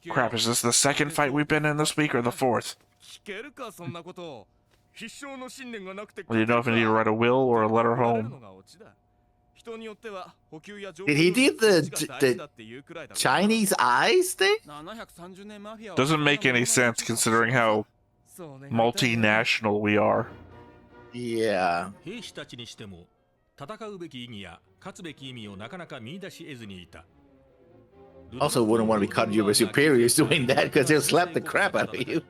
Crap, is this the second fight we've been in this week or the fourth? Well, you know if you need to write a will or a letter home. Did he do the Chinese eyes thing? Doesn't make any sense considering how multinational we are. Yeah. Also wouldn't want to be caught your superiors doing that because they'll slap the crap out of you.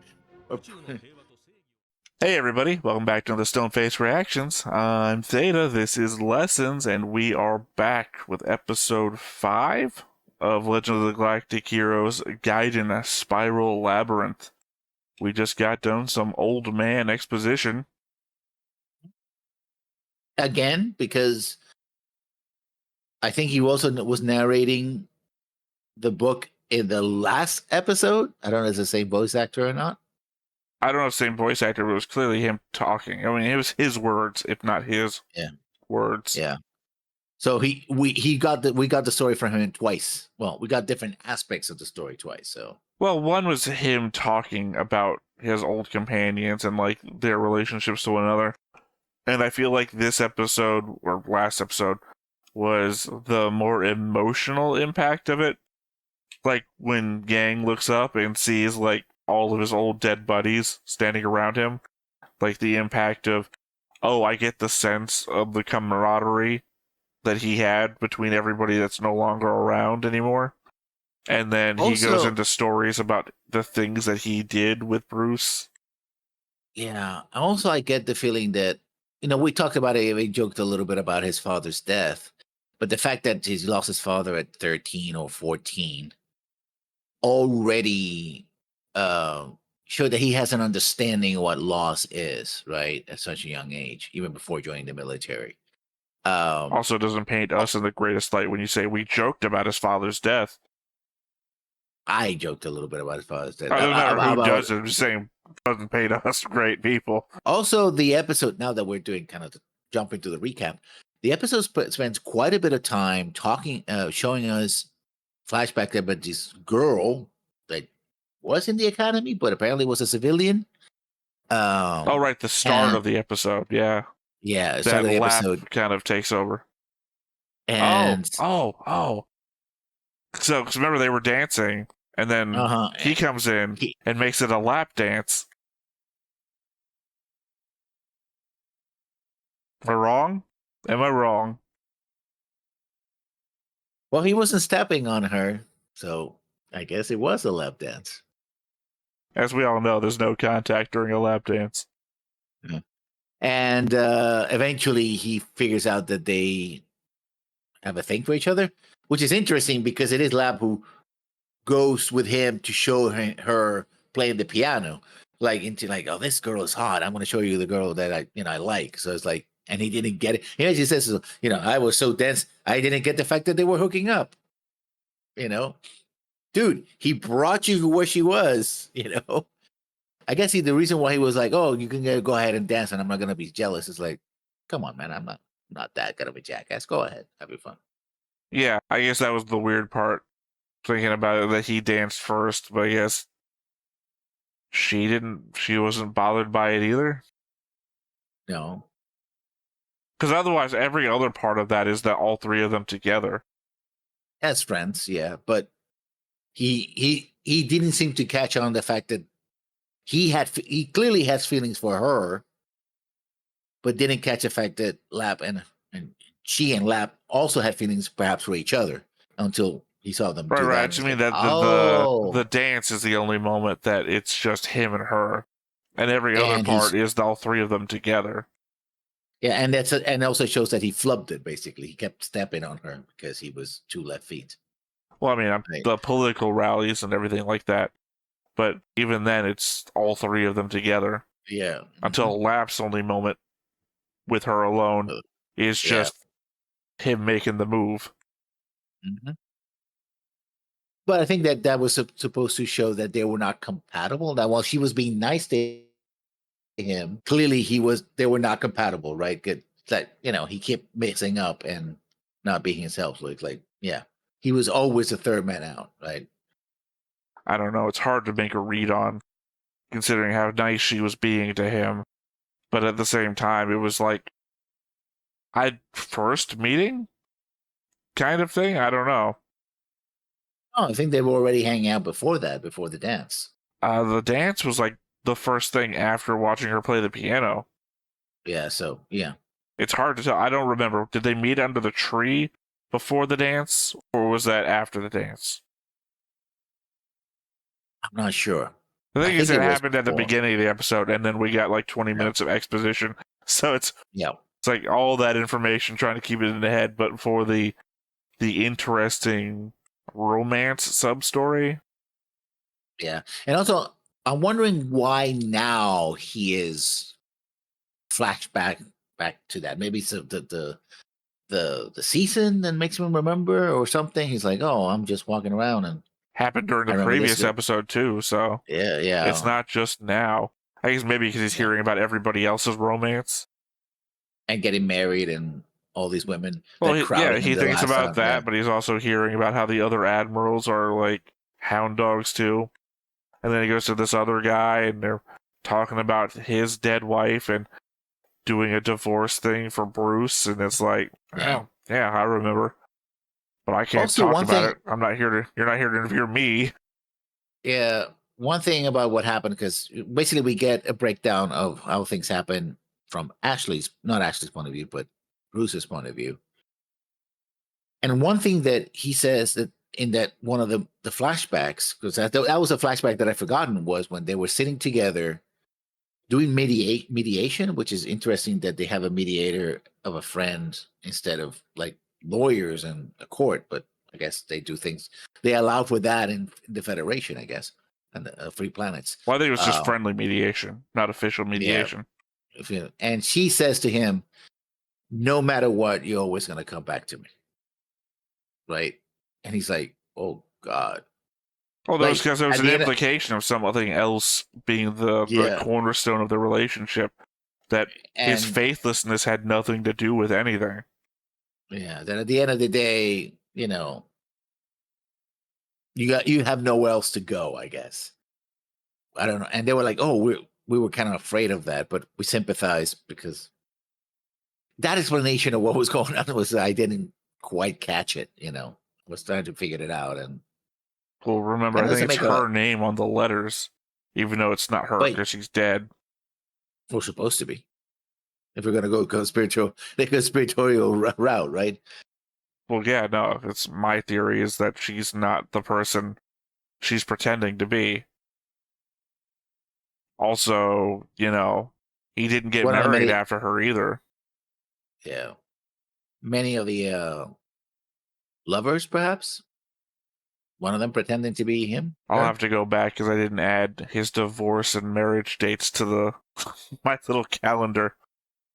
Hey everybody, welcome back to the Stoneface Reactions. I'm Theta, this is Lessons, and we are back with episode 5 of Legend of the Galactic Heroes Gaiden Spiral Labyrinth. We just got done some old man exposition. Again, because I think he also was narrating the book in the last episode. I don't know if it's the same voice actor or not. I don't know if the same voice actor, but it was clearly him talking. I mean, it was his words, if not his words. Yeah. So we got the story from him twice. Well, we got different aspects of the story twice. So one was him talking about his old companions and like their relationships to one another. And I feel like this episode or last episode was the more emotional impact of it. Like when Yang looks up and sees like all of his old dead buddies standing around him, like the impact of, oh, I get the sense of the camaraderie that he had between everybody that's no longer around anymore. And then he goes into stories about the things that he did with Bruce. Yeah. Also, I get the feeling that, we talked about it, we joked a little bit about his father's death, but the fact that he's lost his father at 13 or 14 already show that he has an understanding of what loss is, right? At such a young age, even before joining the military. Also doesn't paint us in the greatest light when you say we joked about his father's death. I joked a little bit about his father's death. I don't know who does it. I'm just saying, doesn't paint us great people. Also, the episode, now that we're doing kind of jump into the recap, the episode spends quite a bit of time talking, showing us flashback about this girl that was in the academy, but apparently was a civilian. Oh, right, the start of the episode, yeah. Yeah, the start of the episode kind of takes over. And So, because remember they were dancing, and then he comes in and makes it a lap dance. Am I wrong? Am I wrong? Well, he wasn't stepping on her, so I guess it was a lap dance. As we all know, there's no contact during a lap dance. Yeah. And eventually he figures out that they have a thing for each other, which is interesting because it is Lab who goes with him to show her playing the piano, oh, this girl is hot. I'm going to show you the girl that I like. So it's like, and he didn't get it. He actually says, I was so dense, I didn't get the fact that they were hooking up. Dude, he brought you where she was. I guess the reason why he was like, oh, you can go ahead and dance, and I'm not going to be jealous. Is like, come on, man, I'm not that kind of a jackass. Go ahead, have your fun. Yeah, I guess that was the weird part. Thinking about it, that he danced first, but I guess she wasn't bothered by it either. No. Because otherwise, every other part of that is that all three of them together. As friends, yeah. But he didn't seem to catch on the fact that he clearly has feelings for her, but didn't catch the fact that Lap and she and Lap also had feelings perhaps for each other until he saw them. Right. I mean, that the dance is the only moment that it's just him and her, and every other part is all three of them together. Yeah, and and also shows that he flubbed it. Basically, he kept stepping on her because he was 2 left feet. Well, I mean, the political rallies and everything like that, but even then, it's all three of them together. Yeah. Until Lap's only moment with her alone is just him making the move. Mm-hmm. But I think that was supposed to show that they were not compatible. That while she was being nice to him, clearly they were not compatible, right? That he kept messing up and not being himself. So it's like, yeah. he was always the third man out, right? I don't know. It's hard to make a read on, considering how nice she was being to him. But at the same time, it was like, first meeting kind of thing. I don't know. Oh, I think they were already hanging out before that, before the dance. The dance was like the first thing after watching her play the piano. Yeah, so yeah. It's hard to tell. I don't remember. Did they meet under the tree before the dance, or was that after the dance? I'm not sure. The thing is, it happened at the before. beginning of the episode, and then we got like 20 Yeah. minutes of exposition. So it's Yeah. like all that information, trying to keep it in the head, but for the interesting romance sub story. Yeah, and also I'm wondering why now he is flashback back to that. Maybe it's the season that makes him remember or something. He's like, oh, I'm just walking around and Happened during I the remember previous this. episode too, so Yeah. it's not just now. I guess maybe because he's Yeah. hearing about everybody else's romance. And getting married and all these women. Well, that crowding he him the thinks last about time, that, yeah. but he's also hearing about how the other admirals are like hound dogs too. And then he goes to this other guy, and they're talking about his dead wife and doing a divorce thing for Bruce, and it's like, Yeah. yeah, I remember, but I can't Also, talk one about thing- it. You're not here to interview me. Yeah, one thing about what happened, because basically we get a breakdown of how things happen from not Ashley's point of view, but Bruce's point of view. And one thing that he says that in that one of the flashbacks, because that was a flashback that I'd forgotten, was when they were sitting together doing mediation, which is interesting that they have a mediator of a friend instead of like lawyers in a court, but I guess they do things. They allow for that in the Federation, I guess, and the Free Planets. Well, I think it was just friendly mediation, not official mediation. Yeah. And she says to him, no matter what, you're always going to come back to me. Right? And he's like, oh, God. Well, that was Like, because there was at an the end implication of something else being the cornerstone of the relationship, that his and faithlessness had nothing to do with anything. yeah, then at the end of the day, you know, you have nowhere else to go, I guess. I don't know. And they were like, oh, we were kind of afraid of that, but we sympathize because that explanation of what was going on was I didn't quite catch it, you know. I was trying to figure it out. And Well, remember, That I think doesn't it's make a- her name on the letters, even though it's not her Wait. because she's dead. we're supposed to be. If we're gonna go the conspiratorial route, right? Well, yeah, no, it's my theory is that she's not the person she's pretending to be. Also, you know, he didn't get One of the married many- after her either. Yeah. Many of the lovers, perhaps. One of them pretending to be him. I'll her? have to go back because I didn't add his divorce and marriage dates to the my little calendar.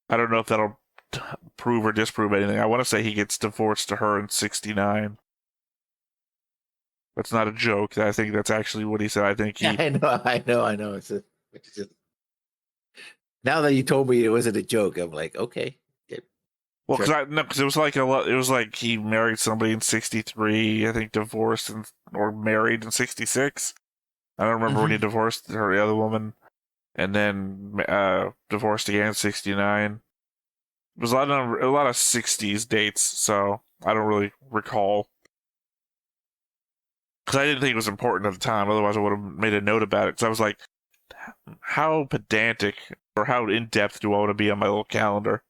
I don't know if that'll prove or disprove anything. I want to say he gets divorced to her in 1969. That's not a joke. I think that's actually what he said. I think he. Yeah, I know. It's just now that you told me it wasn't a joke, I'm like, okay. Well, Sure. because it was like it was like he married somebody in 1963. I think divorced or married in 1966. I don't remember when he divorced her, the other woman, and then divorced again in 1969. It was a lot of 60s dates, so I don't really recall. Because I didn't think it was important at the time. Otherwise, I would have made a note about it. Because I was like, how pedantic or how in depth do I want to be on my little calendar?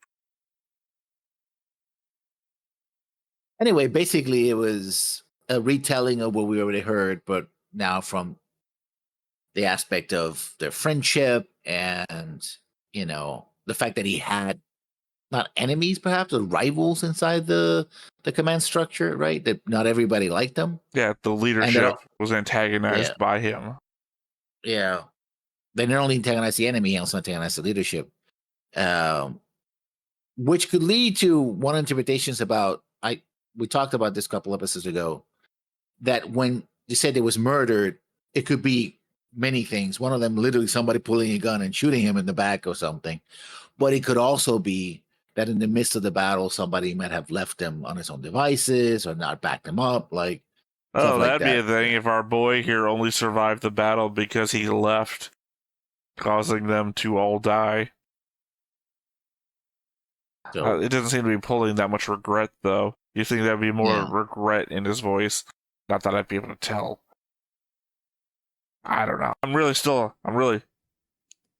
Anyway, basically, it was a retelling of what we already heard, but now from the aspect of their friendship and, you know, the fact that he had not enemies, perhaps, or rivals inside the command structure, right? That not everybody liked them. Yeah, the leadership was antagonized by him. Yeah. They not only antagonize the enemy, he also antagonize the leadership. Which could lead to one interpretations about we talked about this a couple episodes ago, that when you said it was murdered, it could be many things. One of them literally somebody pulling a gun and shooting him in the back or something. But it could also be that in the midst of the battle, somebody might have left them on his own devices or not backed them up, like stuff Oh, like that'd be that. a thing if our boy here only survived the battle because he left, causing them to all die. So It doesn't seem to be pulling that much regret, though. You think there'd be more Yeah. regret in his voice? Not that I'd be able to tell. I don't know. I'm really sorry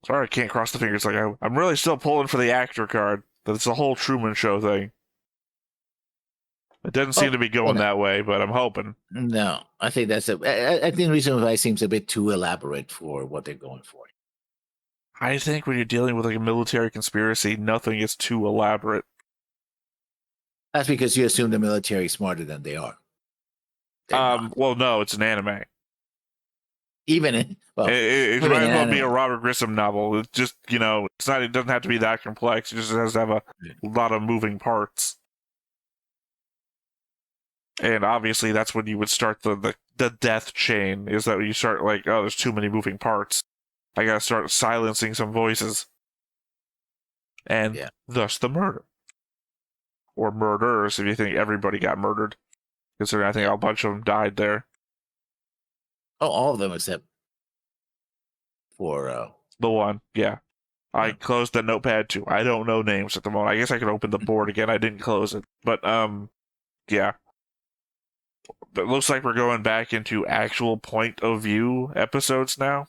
I can't cross the fingers. Like I'm really still pulling for the actor card. That's the whole Truman Show thing. It doesn't seem to be going that way, but I'm hoping. No, I think I think the reason why it seems a bit too elaborate for what they're going for. I think when you're dealing with like a military conspiracy, nothing is too elaborate. That's because you assume the military is smarter than they are. Well, no, it's an anime. Even in it might as well be a Robert Grissom novel. It's just it doesn't have to be that complex. It just has to have a lot of moving parts. And obviously, that's when you would start the death chain. Is that when you start like, oh, there's too many moving parts. I gotta start silencing some voices, and thus the murder, or murderers. If you think everybody got murdered, considering I think a bunch of them died there. Oh, all of them except for the one. Yeah, I closed the notepad too. I don't know names at the moment. I guess I could open the board again. I didn't close it, but yeah. But it looks like we're going back into actual point of view episodes now.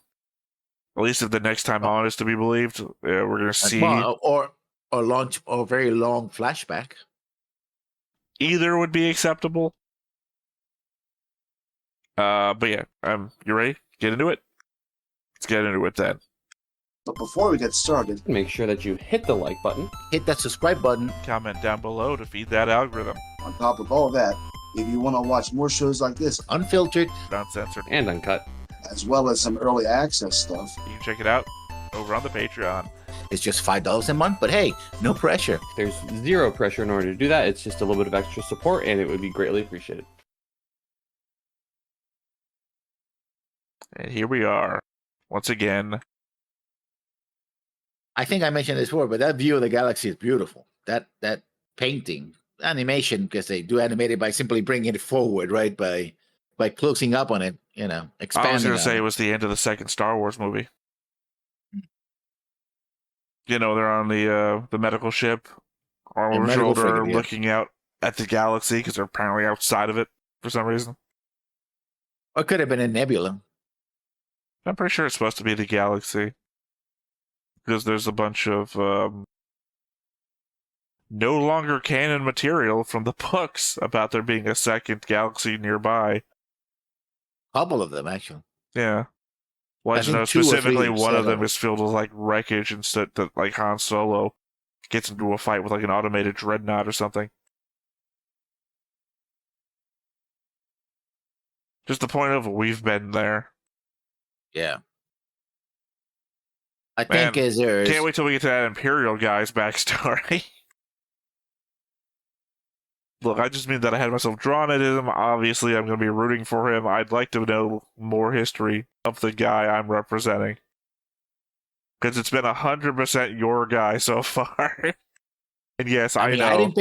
At least if the next time on is to be believed, we're going to see or very long flashback. Either would be acceptable. But yeah, you ready? Get into it? Let's get into it then. But before we get started, make sure that you hit the like button, hit that subscribe button, comment down below to feed that algorithm. On top of all that, if you want to watch more shows like this, unfiltered, uncensored, and uncut, as well as some early access stuff, you can check it out over on the Patreon. It's just $5 a month, but hey, no pressure. There's zero pressure in order to do that. It's just a little bit of extra support, and it would be greatly appreciated. And here we are, once again. I think I mentioned this before, but that view of the galaxy is beautiful. That painting, animation, because they do animate it by simply bringing it forward, right? By closing up on it, expanding. I was going to say it was the end of the second Star Wars movie. They're on the medical ship, arm over shoulder, looking out at the galaxy because they're apparently outside of it for some reason. Or it could have been a nebula. I'm pretty sure it's supposed to be the galaxy because there's a bunch of no longer canon material from the books about there being a second galaxy nearby. A couple of them, actually. Yeah. Well, specifically one of them is filled with like wreckage instead that like Han Solo gets into a fight with like an automated dreadnought or something. Just the point of we've been there. Yeah. I think there's... Can't wait till we get to that Imperial guy's backstory. Look, I just mean that I had myself drawn at him. Obviously, I'm going to be rooting for him. I'd like to know more history of the guy I'm representing. Because it's been 100% your guy so far. And yes, I know.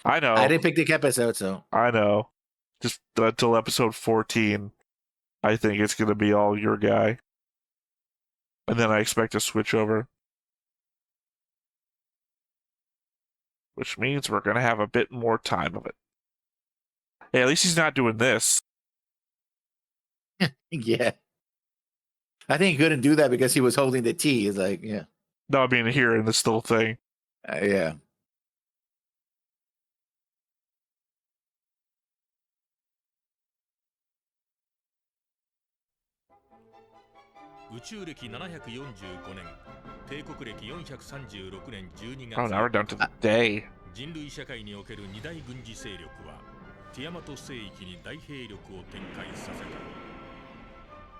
I know. I didn't pick the episode, so. I know. Just until episode 14, I think it's going to be all your guy. And then I expect to switch over. Which means we're going to have a bit more time of it. Hey, at least he's not doing this. Yeah. I think he couldn't do that because he was holding the T. He's like, yeah. No, I mean, here in this still thing. Yeah. Oh, now we're down to the day.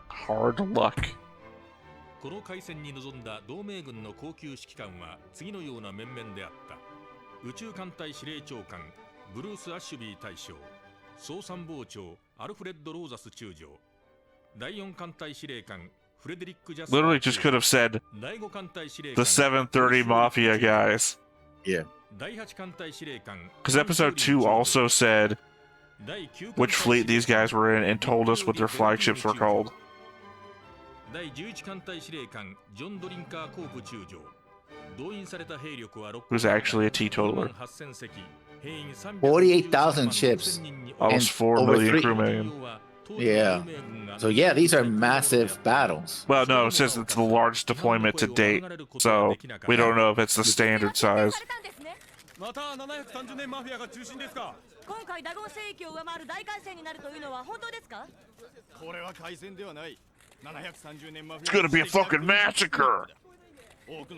Hard luck. この海戦に臨んだ同盟軍の高級指揮官は次のような面々であった。宇宙艦隊司令長官ブルース・アッシュビー大将、総参謀長アルフレッド・ローザス中将、第4艦隊司令官フレデリック・ジャス Literally just could have said the 730 Mafia guys. Yeah. Because episode 2 also said which fleet these guys were in and told us what their flagships were called. Who's actually a teetotaler. 48,000 ships. Almost 4 over million 3 crew million. Yeah. So yeah, these are massive battles. Well, no, it says it's the largest deployment to date, so we don't know if it's the standard size. また730年マフィアが中心ですか。今回ダゴン聖域を上回る大海戦になるというのは本当ですか。これは海戦ではない。730年マフィア。It's gonna be a fucking massacre.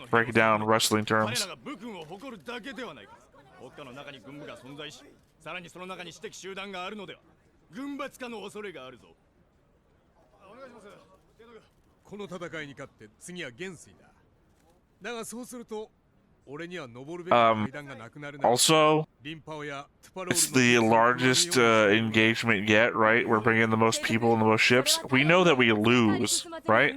Break it down in wrestling terms. 彼らが武軍を誇るだけではないか。国家の中に軍部が存在し、さらにその中に私的集団があるのでは、軍閥化の恐れがあるぞ。お願いします。この戦いに勝って次は元帥だ。だがそうすると。Also, it's the largest engagement yet, right? We're bringing the most people and the most ships. We know that we lose, right?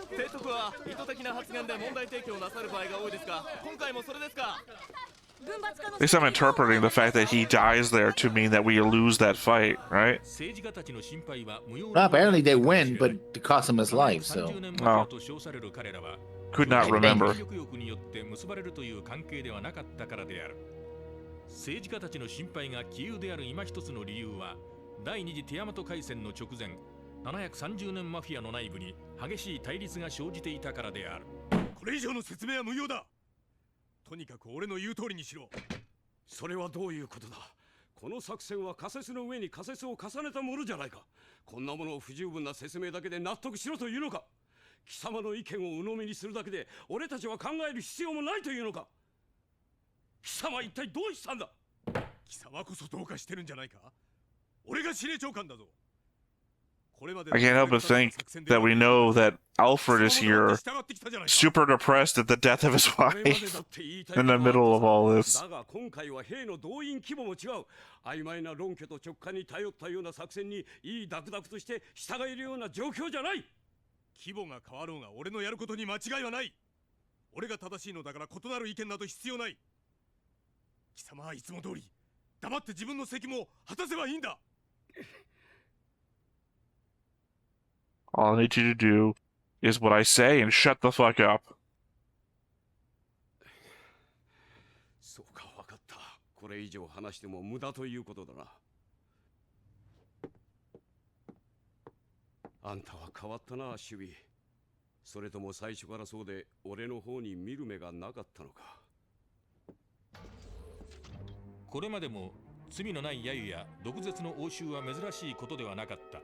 提督は意図的な発言で問題提起をなさる場合が多いですが、今回もそれですか。At least I'm interpreting the fact that he dies there to mean that we lose that fight, right? Well, apparently they win, but it cost him his life, so. Oh. Could not remember. 政治家たちの心配が杞憂である今一つの理由は、第二次ティアマト海戦の直前、730年マフィアの内部に激しい対立が生じていたからである。これ以上の説明は無用だ。とにかく俺の言う通りにしろ。それはどういうことだ。この作戦は仮説の上に仮説を重ねたものじゃないか。こんなものを不十分な説明だけで納得しろというのか。貴様の意見を鵜呑みにするだけで俺たちは考える必要もないというのか。貴様は一体どうしたんだ。貴様こそどうかしてるんじゃないか。俺が司令長官だぞ。 I can't help but think that we know that Alfred is here, super depressed at the death of his wife, in the middle of all this. 曖昧な論拠と直感に頼ったような作戦にいいダクダクとして従えるような状況じゃない。規模が変わろうが俺のやることに間違いはない。俺が正しいのだから異なる意見など必要ない。貴様はいつも通り黙って自分の責務を果たせばいいんだ。 All I need you to do is what I say and shut the fuck up. そうか、わかった。これ以上話しても無駄ということだな。あんたは変わったな、シュビ。それとも最初からそうで俺の方に見る目がなかったのか。これまでも罪のない揶揄や毒舌の応酬は珍しいことではなかった。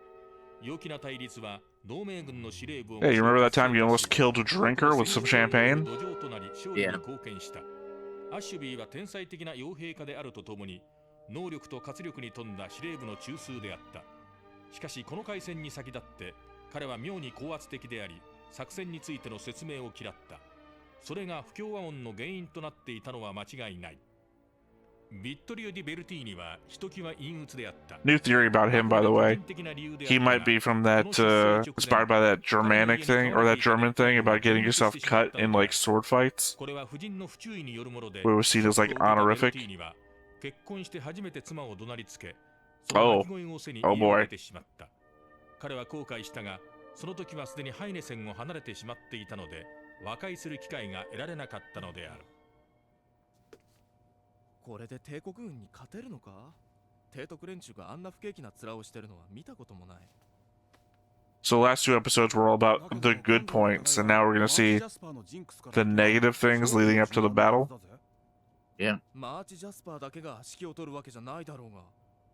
陽気な対立は同盟軍の司令部を Hey, you remember that time you almost killed a drinker with some champagne? アッシュビーは天才的な傭兵家であるとともに能力と活力に富んだ司令部の中枢であった。しかしこの海戦に先立って彼は妙に高圧的であり作戦についての説明を嫌った。それが不協和音の原因となっていたのは間違いない。 New theory about him, by the way. He might be from that, inspired by that Germanic thing, or that German thing about getting yourself cut in, like, sword fights. Where it was seen as, like, honorific. Oh. Oh boy. 彼は後悔したが、その時はすでにハイネセンを離れてしまっていたので、和解する機会が得られなかったのである。 これで帝国軍に勝てるのか。提督連中があんな不景気な面をしてるのは見たこともない。 So the last two episodes were all about the good points, and now we're gonna see the negative things leading up to the battle. Yeah. マーチ・ジャスパーだけが指揮を取るわけじゃないだろうが、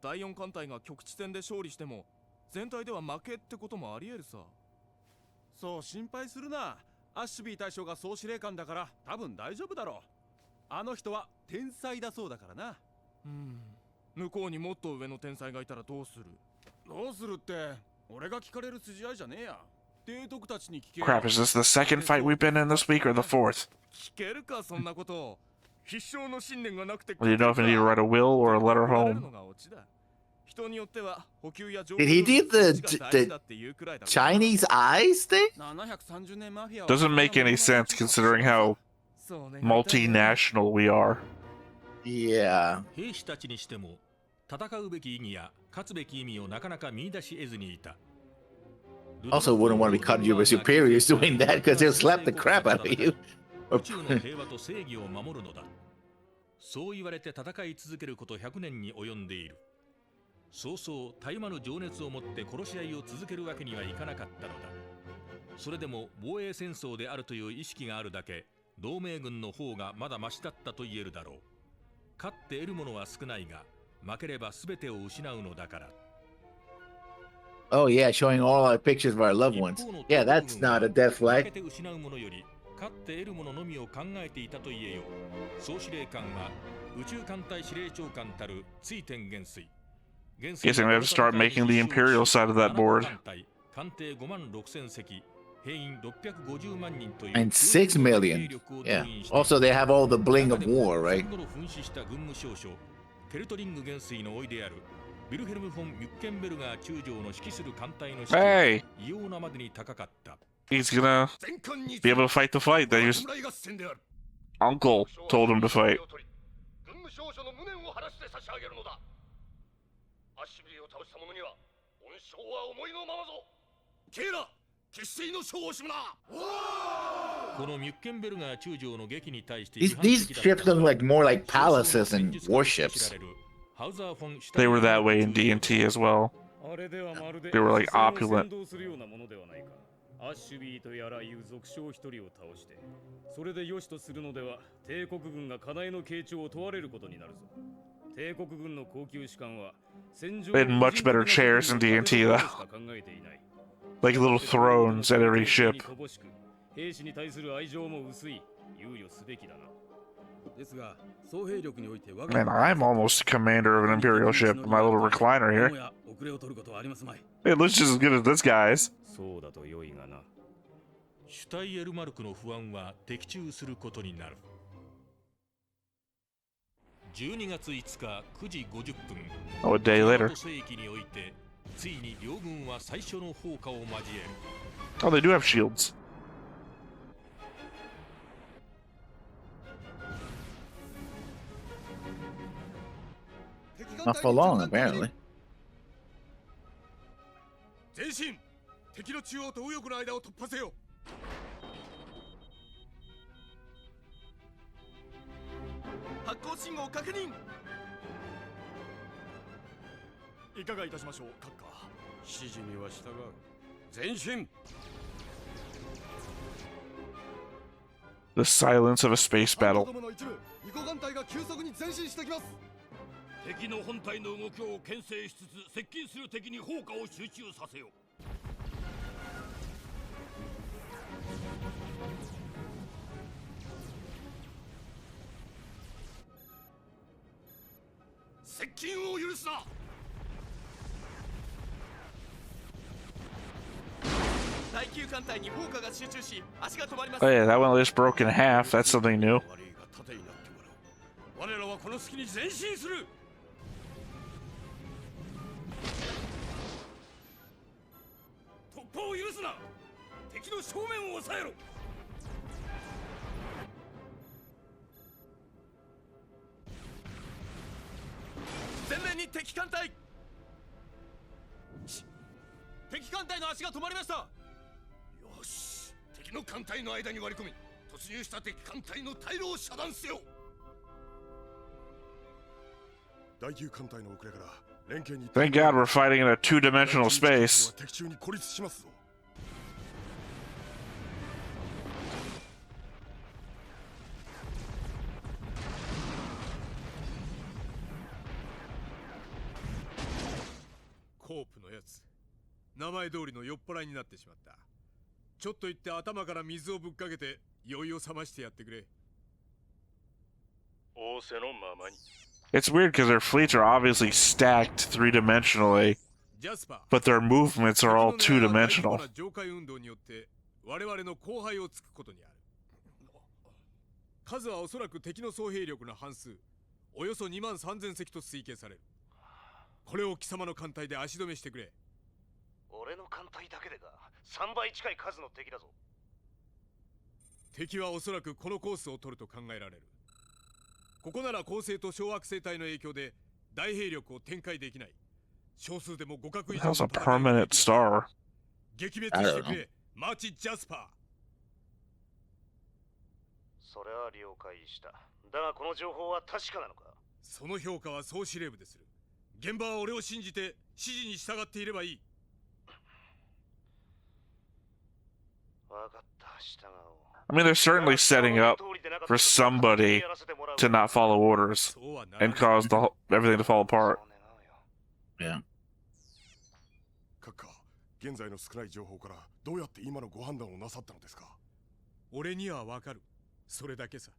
第4艦隊が局地戦で勝利しても全体では負けってこともあり得るさ。そう心配するな。アッシュビー大将が総司令官だから多分大丈夫だろう。 あの人は天才だそうだからな。向こうにもっと上の天才がいたらどうする。どうするって俺が聞かれる筋合いじゃねえや。提督たちに聞け。 Crap, is this the second fight we've been in this week or the fourth? 聞けるかそんなこと。必勝の信念がなくて。 Well, you know if you need to write a will or a letter home. 人によっては補給や情報 Did he do the Chinese eyes thing? 730年マフィアは Doesn't make any sense considering how そうね multinational we are. Yeah. 兵士たちにしても戦うべき意義や勝つべき意味をなかなか見出し得ずにいた。 Also wouldn't want to be caught you by superiors doing that because they'll slap the crap out of you. 宇宙の平和と正義を守るのだ。そう言われて戦い続けること100年に及んでいる。そうそうたゆまぬ情熱を持って殺し合いを続けるわけにはいかなかったのだ。それでも防衛戦争であるという意識があるだけ、同盟軍の方がまだマシだったと言えるだろう。勝って得るものは少ないが、負ければ全てを失うのだから。 Oh yeah, showing all our pictures of our loved ones. Yeah, that's not a death 負 flag. けて失うものより勝って得るもののみを考えていたと言えよう。総司令官は宇宙艦隊司令長官たる追天元帥。 Guessing we have to start making the Imperial side of that board. 艦艇5万6000隻、兵員650万人という And 6 million. Yeah. Also, they have all the bling of war, right? 戦後の噴死した軍務少将ケルトリング元帥の甥であるビルヘルム・フォン・ミュッケンベルガー中将の指揮する艦隊の士気は Hey! 異様なまでに高かった。 He's gonna be able to fight the fight that his uncle told him to fight. 軍務少将の無念を晴らして差し上げるのだ。アッシュビリを倒した者には恩賞は思いのままぞ。ケイラ、決して命を惜しむな。このミュッケンベルガー中将の撃に対して These ships look like more like palaces and warships. They were that way in D&T as well. They were like opulent. アッシュビーとやらいう属将一人を倒して、それで良しとするのでは帝国軍が課題の傾聴を問われることになるぞ。帝国軍の高級士官は戦場 They had much better chairs in D&T though. Like little thrones at every ship. 兵士に対する愛情も薄い。憂慮すべきだな。ですが、総兵力において我が Man, I'm almost commander of an Imperial ship in my little recliner here. 遅れを取ることはありますまい。 It looks just as good as this guy's. そうだと良いがな。シュタイエルマルクの不安は的中することになる。12月5日9時50分。 Oh, a day later. 聖域において、ついに両軍は最初の砲火を交える。 Oh, they do have shields. Not for long, apparently. 前進。敵の中央と右翼の間を突破せよ。発光信号確認。いかがいたしましょう、閣下。指示には従う。前進。 The silence of a space battle. どもの一部、二個艦隊が急速に前進してきます。敵の本体の動きを牽制しつつ、接近する敵に砲火を集中させよ。接近を許すな。第9艦隊に砲火が集中し、足が止まりま Oh す。 yeah, that one just broke in half. That's something new. 悪いが盾になってもらう。我らはこの隙に前進する。突破を許すな。敵の正面を抑えろ。前面に敵艦隊。敵艦隊の足が止まりました。よし、敵の艦隊の間に割り込み、突入した敵艦隊の退路を遮断せよ。第9艦隊の遅れから連携に Thank God we're fighting in a two-dimensional space. 敵中に孤立しますぞ。コープのやつ、名前通りの酔っ払いになってしまった。ちょっと言って頭から水をぶっかけて酔いを覚ましてやってくれ。仰せのままに。 It's weird because their fleets are obviously stacked three-dimensionally, ジャスパー、 but their movements are all 敵の狙いは大 two-dimensional. 規模な上海運動によって我々の後輩をつくことにある。数はおそらく敵の総兵力の半数、およそ2万3000隻と推計される。これを貴様の艦隊で足止めしてくれ。俺の艦隊だけでが3倍近い数の敵だぞ。敵はおそらくこのコースを取ると考えられる。ここなら恒星と小惑星帯の影響で大兵力を展開できない。少数でも互角以上の How's a permanent star? 撃滅してくれ、マーチ・ジャスパー。それは了解した。だがこの情報は確かなのか？その評価は総司令部でする。現場は俺を信じて指示に従っていればいい。わかった、従おう。I mean, they're certainly setting up for somebody to not follow orders and cause everything to fall apart. Yeah. 閣下、現在の少ない情報からどうやって今のご判断をなさったのですか？俺にはわかる。それだけさ。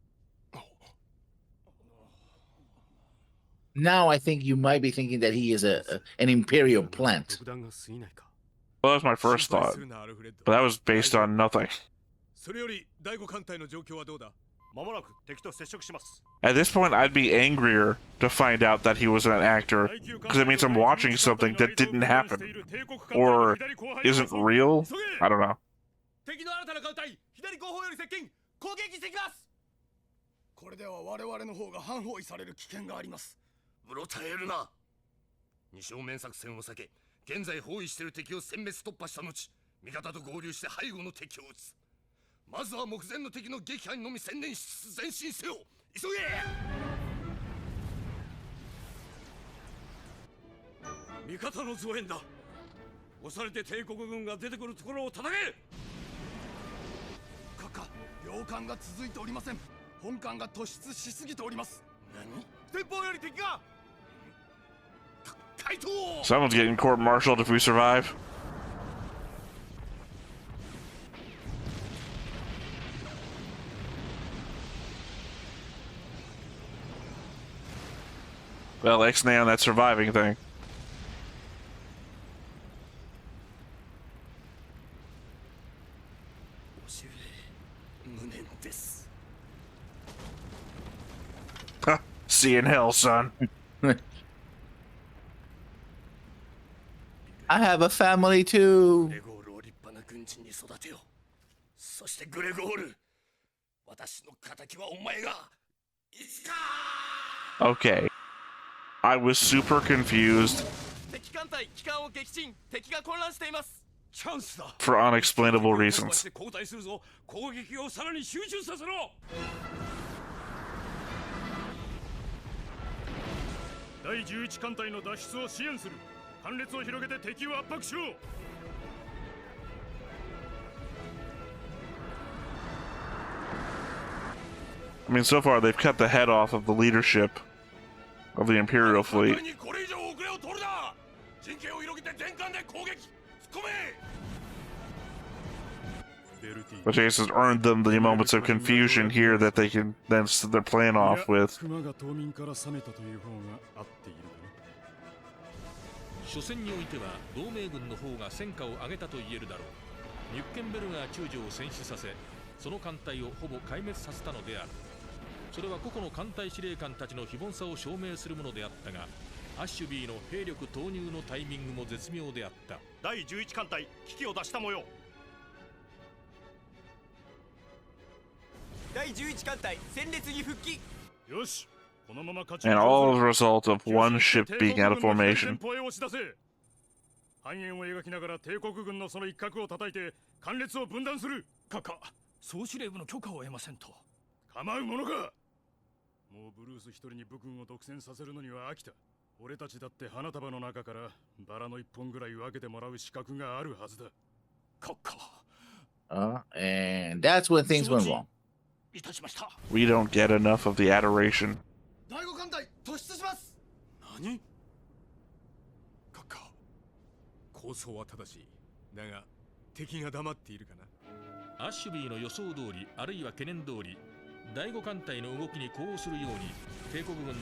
Now I think you might be thinking that he is an imperial plant. Well, that was my first thought, but that was based on nothing. それより第5艦隊の状況はどうだ？まもなく敵と接触します。 At this point, I'd be angrier to find out that he was an actor, because it means I'm watching something that didn't happen, or isn't real. I don't know. 敵の新たな艦隊、左後方より接近、攻撃してきます。これでは我々の方が半包囲される危険があります。うろたえるな。二正面作戦を避け、現在包囲している敵を殲滅突破した後、味方と合流して背後の敵を撃つ。まずは目前の敵の撃破にのみ専念しつつ前進せよ。急げ。味方の増援だ。押されて帝国軍が出てくるところを叩け。閣下、領艦が続いておりません。本艦が突出しすぎております。何？前方より敵が。回答。 Someone's getting court-martialed if we survive. Well, X-nay on that surviving thing. Huh, see you in hell, son. I have a family too. グレゴールを立派な軍人に育てよ。そしてグレゴール、私の仇はお前がいつか。 Okay. I was super confused 敵艦隊機関を撃沈、敵が混乱しています。チャンスだ。 for unexplainable reasons. 交代するぞ。攻撃をさらに集中させろ。第11艦隊の脱出を支援する。艦列を広げて敵を圧迫しろ。 I mean, so far they've cut the head off of the leadership of the Imperial fleet, これ以上遅れを取るな。陣形を広げて全艦で攻撃。突っ込め。 which I guess has earned them the moments of confusion here that they can then they're playing off with. 熊が島民から冷めたという方が合っているかな。初戦においては同盟軍の方が戦果を上げたと言えるだろう。ニュッケンベルガー中将を戦死させ、その艦隊をほぼ壊滅させたのである。それは個々の艦隊司令官たちの非凡さを証明するものであったが、アッシュビーの兵力投入のタイミングも絶妙であった。第11艦隊危機を脱した模様。第11艦隊戦列に復帰。よし。 And all as a result of one ship being out of formation. 半円を描きながら帝国軍のその一角を叩いて艦列を分断する。閣下、総司令部の許可を得ませんと。構うものか。もうブルース一人に武軍を独占させるのには飽きた。俺たちだって花束の中からバラの一本ぐらい分けてもらう資格があるはずだ。閣下。And that's when things went wrong. いたしました。 We don't get enough of the adoration. 第5艦隊突出します。何？閣下、構想は正しい。だが敵が黙っているかな。アッシュビーの予想通り、あるいは懸念通り、第5艦隊の動きに呼応するように帝国軍の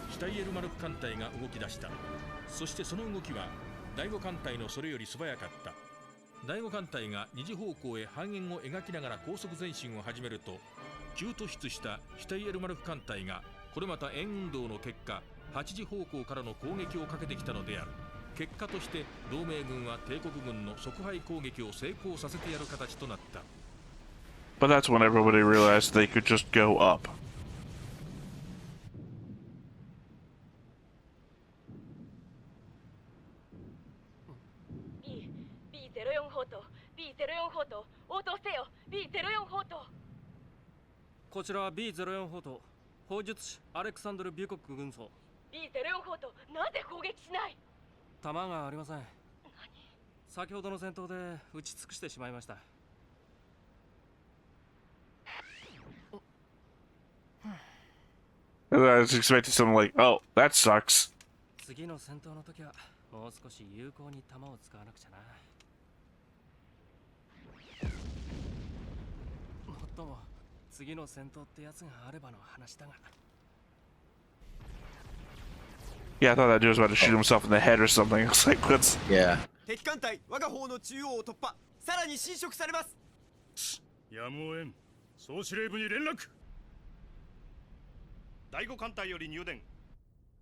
シュタイエルマルク艦隊が動き出した。そしてその動きは第5艦隊のそれより素早かった。第5艦隊が2時方向へ半円を描きながら高速前進を始めると、急突出したシュタイエルマルク艦隊がこれまた円運動の結果8時方向からの攻撃をかけてきたのである。結果として同盟軍は帝国軍の即配攻撃を成功させてやる形となった。 But that's when everybody realized they could just go up. B04 砲塔 B04 砲塔応答せよ B04 砲塔。こちらは B04 砲塔砲術師アレクサンドル・ビュコック軍曹。 B04 砲塔なぜ攻撃しない。弾がありません。先ほどの戦闘で撃ち尽くしてしまいました。I was expecting something like, oh, that sucks. 次の戦闘の時はもう少し有効に弾を使わなくちゃな。もっとも次の戦闘ってやつがあればの話だが。 Yeah, I thought that dude was about to shoot himself in the head or something. I was like, what's... Yeah. 敵艦隊我が方の中央を突破。さらに侵食されます。やむをえん。総司令部に連絡。第5艦隊より入電。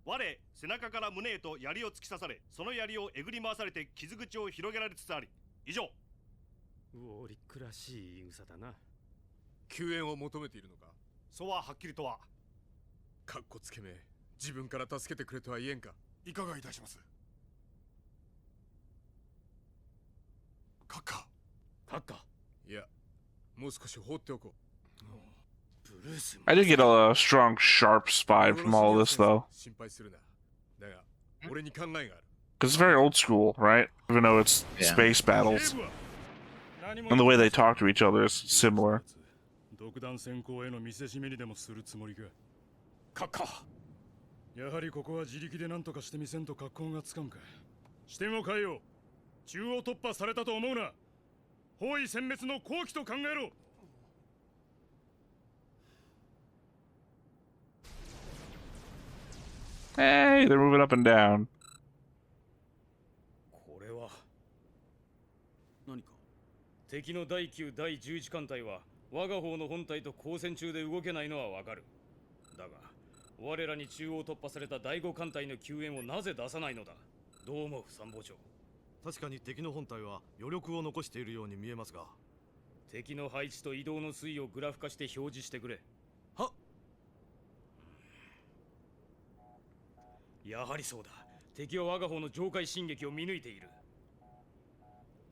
我背中から胸へと槍を突き刺され、その槍をえぐり回されて傷口を広げられつつあり。以上。ウォーリックらしい言い草だな。救援を求めているのか。そうははっきりとは。かっこつけめ。自分から助けてくれとは言えんか。いかがいたします。閣下。閣下。いや、もう少し放っておこう。ブルース。 I did get a strong, sharp spy from all this, though. 心配するな。だが、俺に考えがある。Because it's very old school, right? Even though it's space battles. And the way they talk to each other is similar. 独断専行への見せしめにでもするつもりか。閣下。やはりここは自力で何とかしてみせんと格好がつかんか。視点を変えよう。中央突破されたと思うな。包囲殲滅の好機と考えろ。Hey, they're moving up and down. これは何か。敵の第9、第11艦隊は我が方の本隊と交戦中で動けないのはわかる。だが我らに中央突破された第5艦隊の救援をなぜ出さないのだ。どう思う参謀長。確かに敵の本隊は余力を残しているように見えますが、敵の配置と移動の推移をグラフ化して表示してくれ。はっ。やはりそうだ。敵は我が方の上海進撃を見抜いている。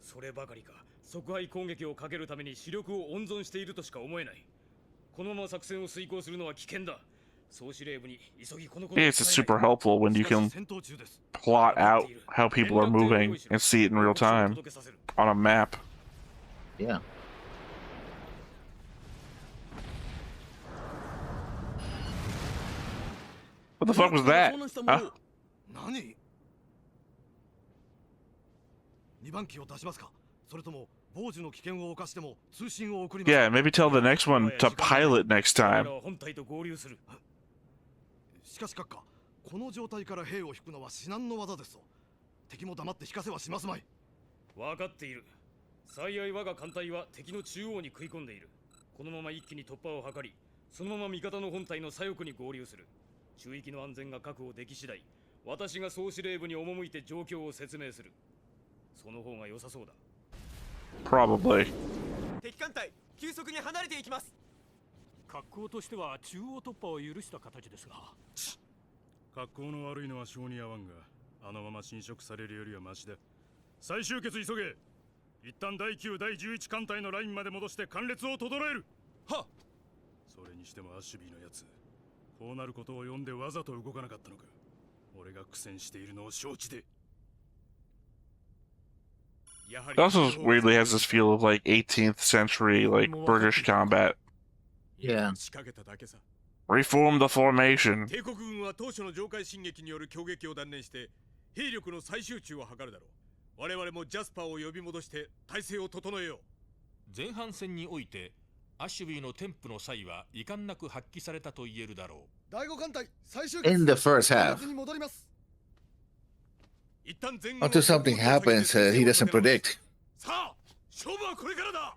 そればかりか、即配攻撃をかけるために主力を温存しているとしか思えない。このまま作戦を遂行するのは危険だ。総司令部に急ぎこのこと。 It's super helpful when you can plot out how people are moving and see it in real time on a map. Yeah. What the fuck was that? Huh? 何？2番機を出しますか？それとも傍受の危険を冒しても通信を送ります。 Yeah, maybe tell the next one to pilot next time. 本隊と合流する。しかし閣下、この状態から兵を引くのは至難の業ですと。敵も黙って引かせはしますまい。分かっている。幸い我が艦隊は敵の中央に食い込んでいる。このまま一気に突破を図り、そのまま味方の本隊の左翼に合流する。中域の安全が確保でき次第、私が総司令部に赴いて状況を説明する。その方が良さそうだ。Probably. 敵艦隊急速に離れていきます。格好としては中央突破を許した形ですが、格好の悪いのは性に合わんが、あのまま侵食されるよりはマシだ。再集結急げ。一旦第9、第11艦隊のラインまで戻して艦列を整える。はっ。それにしてもアッシュビーのやつ、こうなることを読んでわざと動かなかったのか。俺が苦戦しているのを承知で。 It also weirdly has this feel of like 18th century like British combat. Yeah. Reform the formation. 帝国軍は当初の上海進撃による攻撃を断念して兵力の再集中を図るだろう。我々もジャスパーを呼び戻して体制を整えよう。前半戦においてアッシュビーの添付の際は遺憾なく発揮されたと言えるだろう。第5艦隊最終決 In the first half, に戻ります。 until something happens he doesn't predict. さあ、勝負はこれからだ。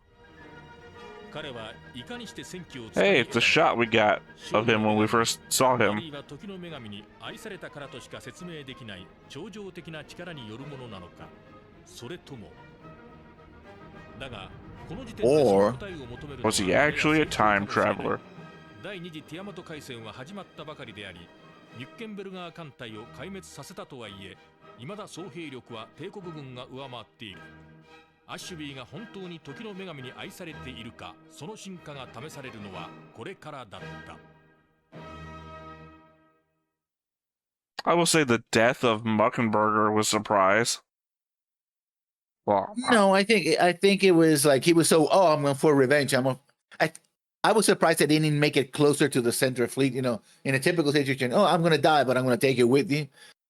Hey, it's the shot we got of him when we first saw him. は時の女神に愛されたからとしか説明できない超常的な力によるものなのか、それとも。だが、この時点でその答えを求めるのは Was he actually a time traveler? 第二次ティアマト海戦は始まったばかりであり、ニュッケンベルガー艦隊を壊滅させたとはいえ、未だ総兵力は帝国軍が上回っている。アッシュビーが本当に時の女神に愛されているか、その進化が試されるのはこれからだった。I will say the death of Muckenberger was a surprise. Well, no, I think it was like he was so I'm going for revenge. I was surprised they didn't make it closer to the center fleet. You know, in a typical situation, I'm going to die, but I'm going to take it with you.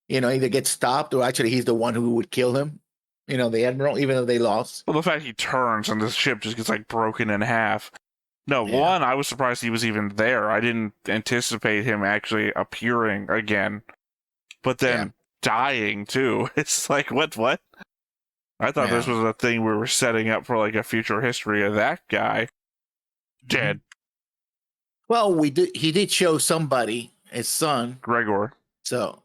You know, either get stopped or actually he's the one who would kill him. You know, the admiral, even though they lost. Well, the fact he turns and the ship just gets like broken in half. No, one, I was surprised he was even there. I didn't anticipate him actually appearing again. But then dying too. It's like, what? I thought this was a thing we were setting up for like a future history of that guy. Dead. Well, he did show somebody, his son. Gregor. So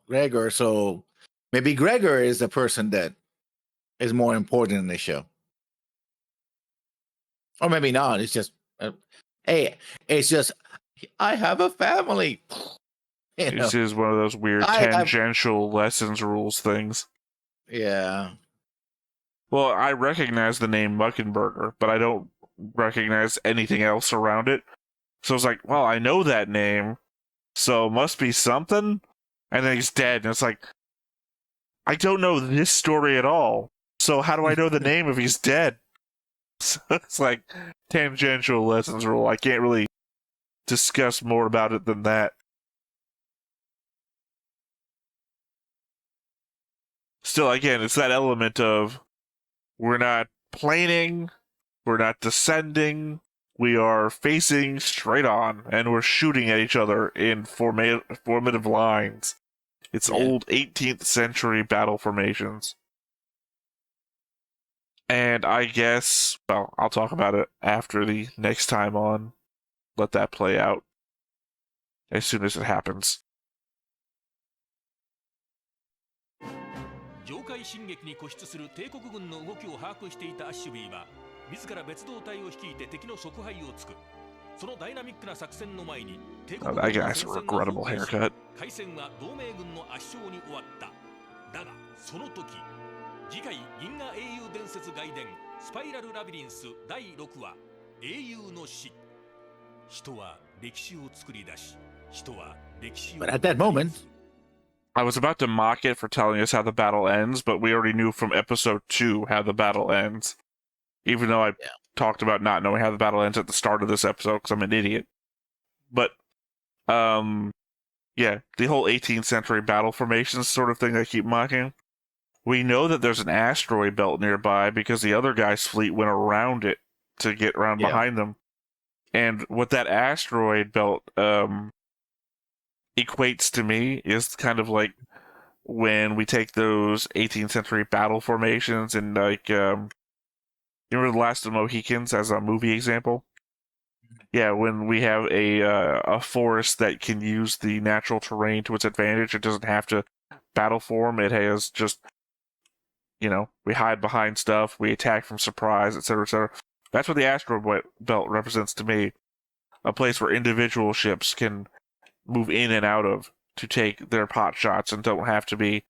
maybe Gregor is the person that is more important in the show. Or maybe not. It's just, it's just, I have a family. This is one of those weird tangential lessons rules things. Yeah. Well, I recognize the name Muckenberger, but I don't recognize anything else around it. So I was like, well, I know that name, so it must be something. And then he's dead, and it's like, I don't know this story at all. So how do I know the name if he's dead? So it's like tangential lessons rule. I can't really discuss more about it than that. Still, again, it's that element of we're not planing, we're not descending, we are facing straight on, and we're shooting at each other in formative lines. It's old 18th century battle formations. And I guess, well, I'll talk about it after the next time on. Let that play out as soon as it happens. 上海進撃に固執する帝国軍の動きを把握していたアッシュビーは自ら別動隊を率いて敵の即配をつく。そのダイナミックな作戦の前に帝国軍の戦線が崩壊し、開戦は同盟軍の圧勝に終わった。だがその時、次回銀河英雄伝説外伝スパイラルラビリンス第6話英雄の死。人は歴史を作り出し、人は歴史を。But at that moment, I was about to mock it for telling us how the battle ends, but we already knew from episode 2 how the battle ends. Even though I talked about not knowing how the battle ends at the start of this episode because I'm an idiot. But, yeah, the whole 18th century battle formations sort of thing I keep mocking. We know that there's an asteroid belt nearby because the other guy's fleet went around it to get around behind them. And what that asteroid belt equates to me is kind of like when we take those 18th century battle formations and like, you remember The Last of the Mohicans as a movie example? Yeah, when we have a forest that can use the natural terrain to its advantage, it doesn't have to battle form, it has just, you know, we hide behind stuff, we attack from surprise, etc., etc. That's what the asteroid belt represents to me. A place where individual ships can move in and out of to take their pot shots and don't have to be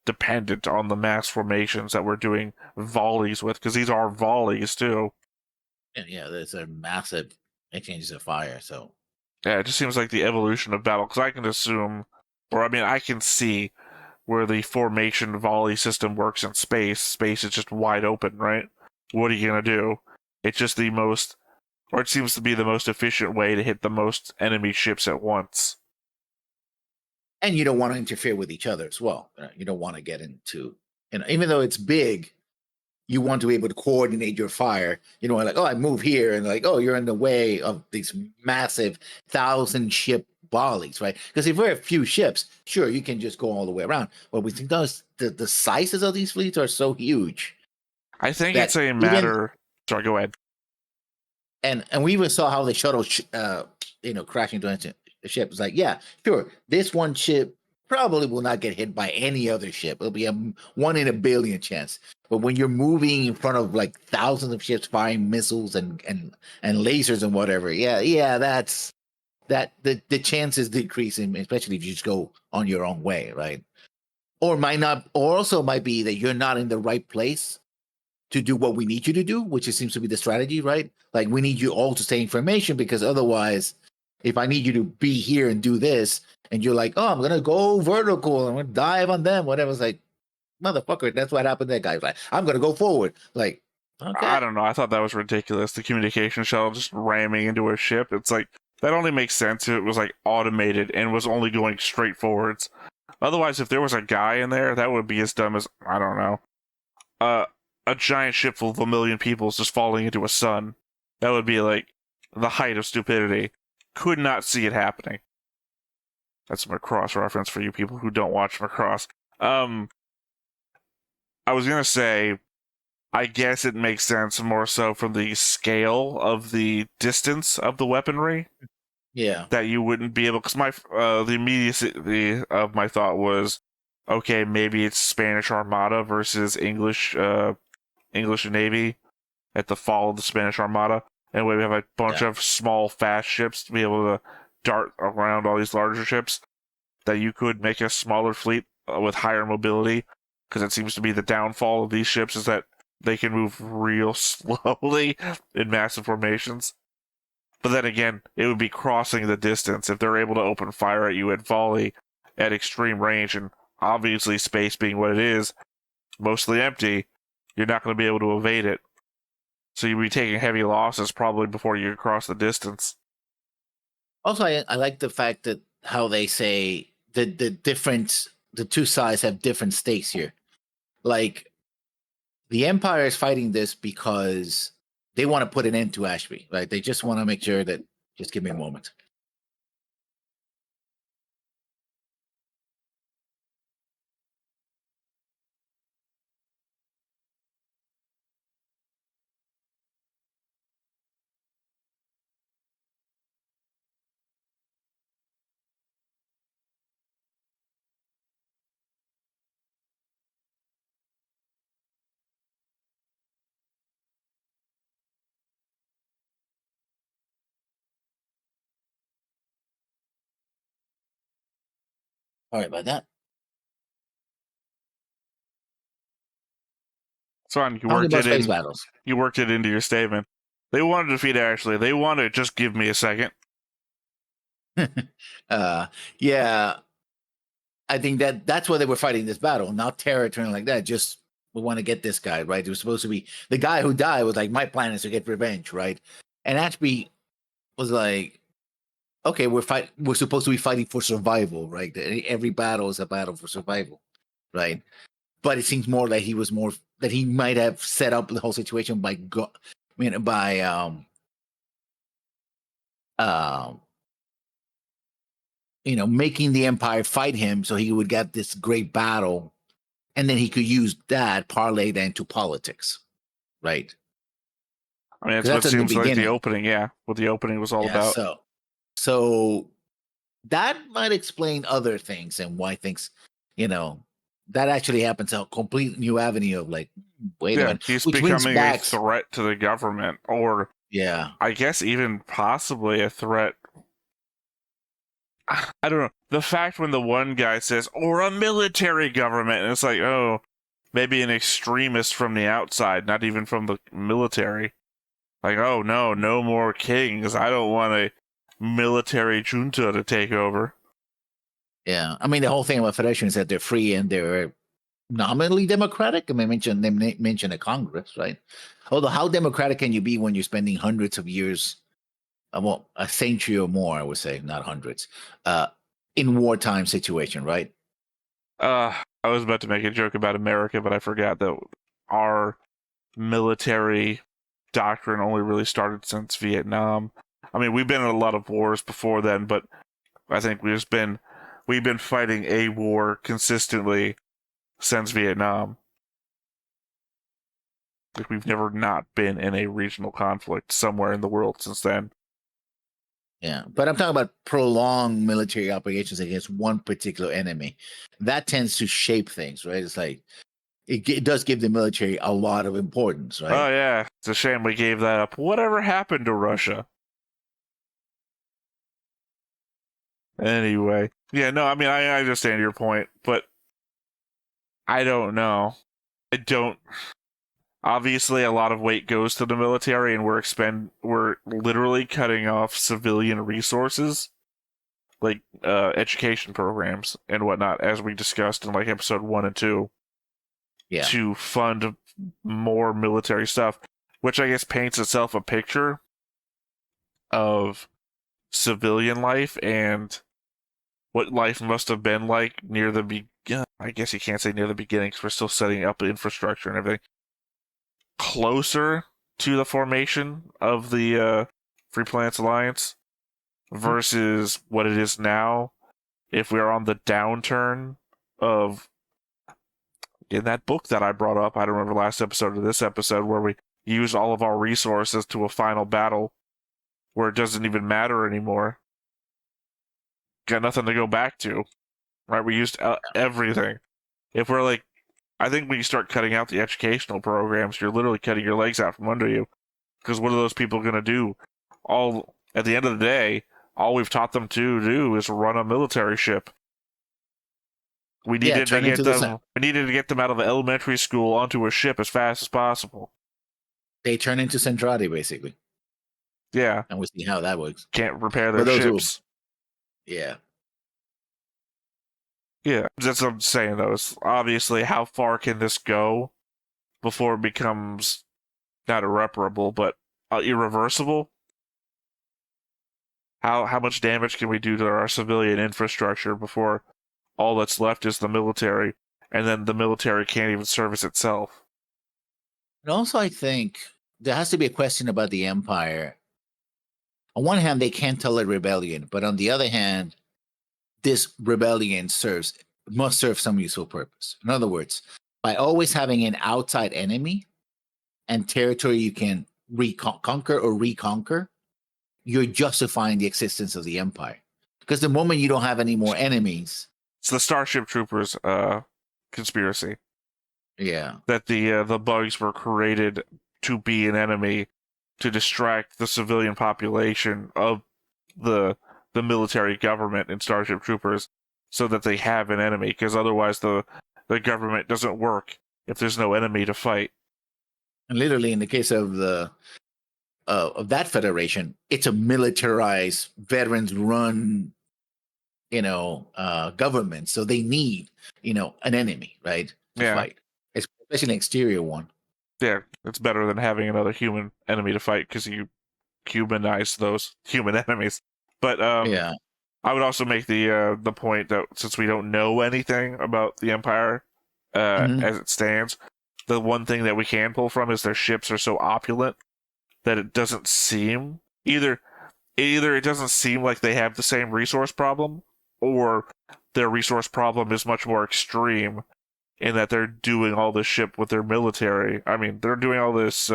dependent on the mass formations that we're doing volleys with, because these are volleys too. Yeah, there's a massive exchanges of fire, so. Yeah, it just seems like the evolution of battle, because I can assume, or I mean, I can see where the formation volley system works in space. Space is just wide open, right? What are you going to do? It's just the most, or it seems to be the most efficient way to hit the most enemy ships at once. And you don't want to interfere with each other as well. You don't want to get into, you know, even though it's big, you want to be able to coordinate your fire. You know, like, oh, I move here, and like, oh, you're in the way of these massive 1,000-ship volleys, right? Because if we're a few ships, sure, you can just go all the way around. But we think the sizes of these fleets are so huge. I think it's a matter. Sorry, go ahead. and we even saw how the shuttle, crashing into the ship. It's like, yeah, sure, this one ship probably will not get hit by any other ship. It'll be a 1 in a billion chance. But when you're moving in front of like thousands of ships firing missiles and lasers and whatever, that's the chances decreasing, especially if you just go on your own way, right? Or might not, or also might be that you're not in the right place to do what we need you to do, which seems to be the strategy, right? Like, we need you all to stay in formation, because otherwise, if I need you to be here and do this, and you're like, oh, I'm gonna go vertical, I'm gonna dive on them, whatever. It's like, motherfucker, that's what happened to that guy. Like, I'm gonna go forward. Like, okay. I don't know. I thought that was ridiculous. The communication shuttle just ramming into a ship. It's like, that only makes sense if it was like automated and was only going straight forwards. Otherwise, if there was a guy in there, that would be as dumb as, I don't know, a giant ship full of 1 million people is just falling into a sun. That would be like the height of stupidity. Could not see it happening. That's a Macross reference for you people who don't watch Macross. I was gonna say, I guess it makes sense more so from the scale of the distance of the weaponry. Yeah. That you wouldn't be able, because the immediacy of my thought was, okay, maybe it's Spanish Armada versus English Navy at the fall of the Spanish Armada, and we have a bunch of small, fast ships to be able to dart around all these larger ships. That you could make a smaller fleet with higher mobility, because it seems to be the downfall of these ships is that they can move real slowly in massive formations. But then again, it would be crossing the distance if they're able to open fire at you at volley at extreme range, and obviously space being what it is, mostly empty, you're not going to be able to evade it. So you'd be taking heavy losses probably before you cross the distance. Also, I like the fact that how they say the two sides have different stakes here. Like, the Empire is fighting this because they want to put an end to Ashby, right? They just want to make sure that, just give me a moment. Sorry about that. It's fine. You worked it in. You worked it into your statement. They want to defeat Ashley. They want to just give me a second. Yeah, I think that's why they were fighting this battle, not territory like that. Just, we want to get this guy, right? It was supposed to be the guy who died was like, my plan is to get revenge, right? And Ashby was like, okay, we're supposed to be fighting for survival, right? Every battle is a battle for survival, right? But it seems more like that he might have set up the whole situation by making the Empire fight him so he would get this great battle, and then he could use that, parlay that into politics, right? I mean, that's what seems like the opening, yeah. What the opening was all about. So that might explain other things and why things, that actually happens, a complete new avenue of like, wait a minute. He's becoming a threat to the government, or I guess even possibly a threat. I don't know. The fact when the one guy says, or a military government, and it's like, oh, maybe an extremist from the outside, not even from the military. Like, oh no more kings. I don't want a military junta to take over. Yeah, I mean, the whole thing about Federation is that they're free and they're nominally democratic. I mean, they mention a Congress, right? Although, how democratic can you be when you're spending hundreds of years, well, a century or more, I would say, not hundreds, in wartime situation, right? I was about to make a joke about America, but I forgot that our military doctrine only really started since Vietnam. I mean, we've been in a lot of wars before then, but I think we've been fighting a war consistently since Vietnam. Like, we've never not been in a regional conflict somewhere in the world since then. Yeah, but I'm talking about prolonged military operations against one particular enemy. That tends to shape things, right? It's like it does give the military a lot of importance, right? Oh yeah, it's a shame we gave that up. Whatever happened to Russia? Anyway, yeah, no, I mean, I understand your point, but I don't know. I don't. Obviously, a lot of weight goes to the military, and we're literally cutting off civilian resources, like education programs and whatnot, as we discussed in like episode 1 and 2, to fund more military stuff, which I guess paints itself a picture of civilian life and what life must have been like near the I guess you can't say near the beginning because we're still setting up the infrastructure and everything. Closer to the formation of the Free Planets Alliance versus what it is now. If we're on the downturn of, in that book that I brought up, I don't remember last episode or this episode, where we use all of our resources to a final battle where it doesn't even matter anymore. Got nothing to go back to, right? We used everything. If we're like, I think when you start cutting out the educational programs, you're literally cutting your legs out from under you. Because what are those people going to do? At the end of the day, all we've taught them to do is run a military ship. We needed to get them out of the elementary school onto a ship as fast as possible. They turn into Centrati, basically. Yeah. And we see how that works. Can't repair their ships. Yeah. Yeah, that's what I'm saying, though. It's obviously, how far can this go before it becomes not irreparable, but irreversible? How much damage can we do to our civilian infrastructure before all that's left is the military, and then the military can't even service itself? And also, I think there has to be a question about the Empire. On one hand, they can't tolerate rebellion, but on the other hand, this rebellion must serve some useful purpose. In other words, by always having an outside enemy and territory you can conquer or reconquer, you're justifying the existence of the Empire. Because the moment you don't have any more enemies, it's the Starship Troopers conspiracy. Yeah, that the bugs were created to be an enemy, to distract the civilian population of the military government and Starship Troopers, so that they have an enemy, because otherwise the government doesn't work if there's no enemy to fight. And literally, in the case of that federation, it's a militarized, veterans-run, government. So they need, an enemy, right, to fight, especially an exterior one. Yeah, it's better than having another human enemy to fight, because you humanize those human enemies. But I would also make the point that since we don't know anything about the Empire as it stands, the one thing that we can pull from is their ships are so opulent that it doesn't seem either it doesn't seem like they have the same resource problem, or their resource problem is much more extreme in that they're doing all this ship with their military. I mean, they're doing all this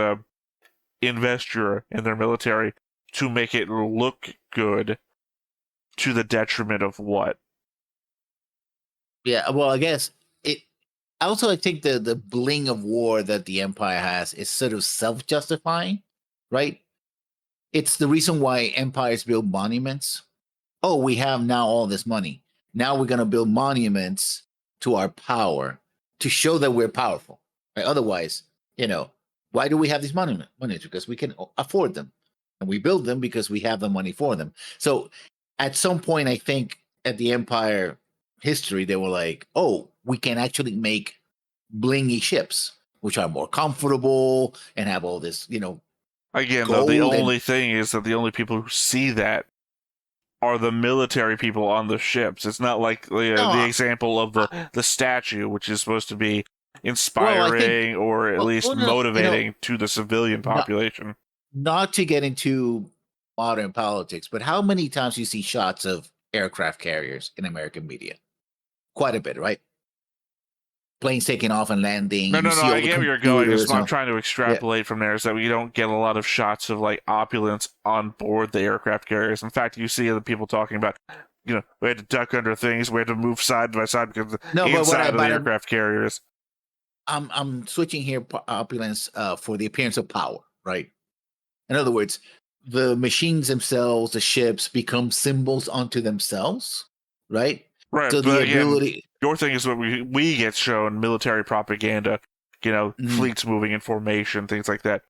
investure in their military to make it look good, to the detriment of what? Yeah, well, I guess I think the bling of war that the Empire has is sort of self-justifying, right? It's the reason why empires build monuments. Oh, we have now all this money. Now we're going to build monuments to our power to show that we're powerful. Right? Otherwise, why do we have these monuments? Because we can afford them. And we build them because we have the money for them. So at some point, I think at the Empire history, they were like, oh, we can actually make blingy ships, which are more comfortable and have all this, Again, though, the only thing is that the only people who see that are the military people on the ships. It's not like the example of the statue, which is supposed to be inspiring or at least motivating to the civilian population. Not to get into modern politics, but how many times you see shots of aircraft carriers in American media? Quite a bit, right? planes taking off and landing. No, you no, no. see all I the get where you're going. Just computers what I'm and- trying to extrapolate from there is that we don't get a lot of shots of like opulence on board the aircraft carriers. In fact, you see other people talking about, we had to duck under things, we had to move side by side because No, but inside of the aircraft carriers. I'm switching here opulence for the appearance of power, right? In other words, the machines themselves, the ships become symbols unto themselves, right? Right, So but the again, ability. your thing is what we get shown military propaganda, fleets moving in formation, things like that.